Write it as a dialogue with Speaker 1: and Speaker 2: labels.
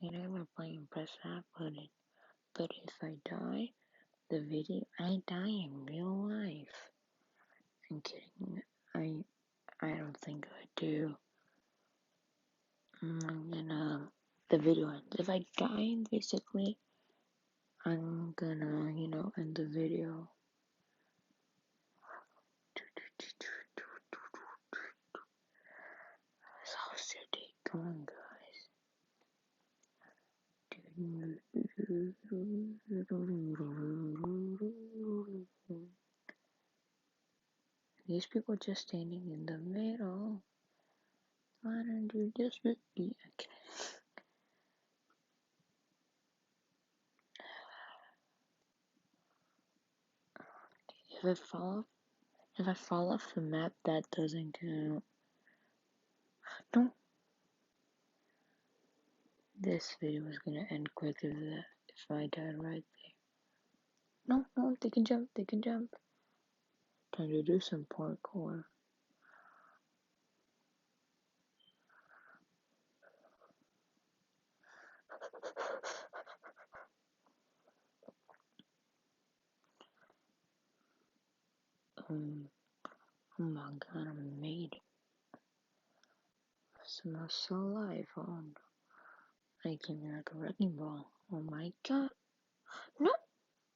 Speaker 1: They never play press that button. But if I die, the video I die in real life. I'm kidding. I don't think I do. I'm gonna the video ends. If I die basically, I'm gonna, end the video. How's your day going, guys? These people just standing in the middle. Why don't you just be okay? If I fall off the map, that doesn't count. Don't. This video is gonna end quicker than that if I died right there. No, no, they can jump. They can jump. Time to do some parkour. Oh my god, I made it. I'm so alive. I came here like a wrecking ball. Oh my god.